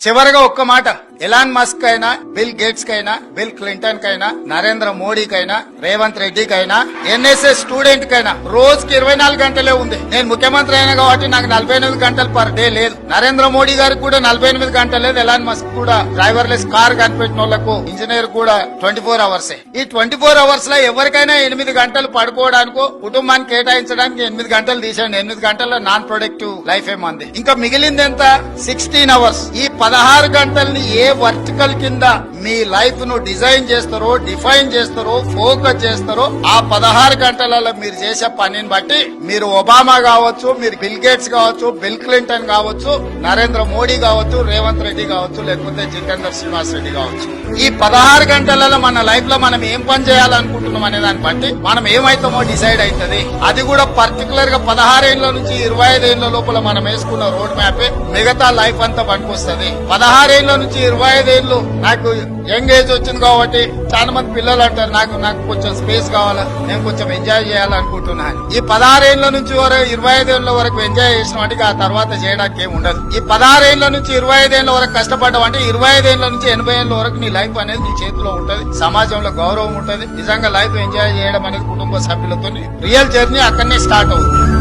చివరిగా ఒక్క మాట, ఎలాన్ మస్క్ అయినా, బిల్ గేట్స్ కైనా, బిల్ క్లింటన్ కైనా, నరేంద్ర మోడీకైనా, రేవంత్ రెడ్డికైనా, ఎన్ఎస్ఎస్ స్టూడెంట్ కైనా రోజుకి 24 గంటలే ఉంది. నేను ముఖ్యమంత్రి అయినా కాబట్టి నాకు 48 గంటలు పర్ డే లేదు. నరేంద్ర మోడీ గారికి కూడా 48 గంటలు లేదు. ఎలాన్ మస్క్ కూడా డ్రైవర్లెస్ కార్ కనిపెట్టిన వాళ్లకు ఇంజనీర్ కూడా 24 అవర్సే. ఈ 24 అవర్స్ లో ఎవరికైనా 8 గంటలు పడుకోవడానికో కుటుంబానికి కేటాయించడానికి 8 గంటలు తీసేయండి. 8 గంటల నాన్ ప్రొడక్టివ్ లైఫ్ ఏమంది. ఇంకా మిగిలింది ఎంత? 16 అవర్స్. ఈ 16 గంటల్ని ఏ వర్టికల్ కింద మీ లైఫ్ ను డిజైన్ చేస్తారో, డిఫైన్ చేస్తారో, ఫోకస్ చేస్తారో ఆ 16 గంటలలో మీరు చేసే పనిని బట్టి మీరు ఒబామా కావచ్చు, మీరు బిల్ గేట్స్ కావచ్చు, బిల్ క్లింటన్ కావచ్చు, నరేంద్ర మోడీ కావచ్చు, రేవంత్ రెడ్డి కావచ్చు, లేకపోతే జితేందర్ శ్రీనివాస్ రెడ్డి కావచ్చు. ఈ 16 గంటలలో మన లైఫ్ లో మనం ఏం పని చేయాలనుకుంటున్నాం అనే దాన్ని బట్టి మనం ఏమైతామో డిసైడ్ అవుతుంది. అది కూడా పర్టికులర్ గా 16 ఏళ్ల నుంచి 25 ఏళ్ల లోపల మనం వేసుకున్న రోడ్ మ్యాపే మిగతా లైఫ్ అంతా పనికొస్తుంది. 16 ఏళ్ల నుంచి 25 ఏళ్లు నాకు యంగ్ ఏజ్ వచ్చింది కాబట్టి చాలా మంది పిల్లలు అంటారు నాకు కొంచెం స్పేస్ కావాలా, నేను కొంచెం ఎంజాయ్ చేయాలనుకుంటున్నాను. ఈ 16 ఏళ్ల నుంచి 25 ఏళ్ల వరకు ఎంజాయ్ చేసిన వాటికి ఆ తర్వాత చేయడానికి ఏమి ఉండదు. ఈ 16 ఏళ్ల నుంచి 25 ఏళ్ల వరకు కష్టపడ్డావు అంటే 25 ఏళ్ల నుంచి 80 ఏళ్ల వరకు నీ లైఫ్ అనేది నీ చేతిలో ఉంటది. సమాజంలో గౌరవం ఉంటది. నిజంగా లైఫ్ ఎంజాయ్ చేయడం అనేది కుటుంబ సభ్యులతో రియల్ జర్నీ అక్కడనే స్టార్ట్ అవుతుంది.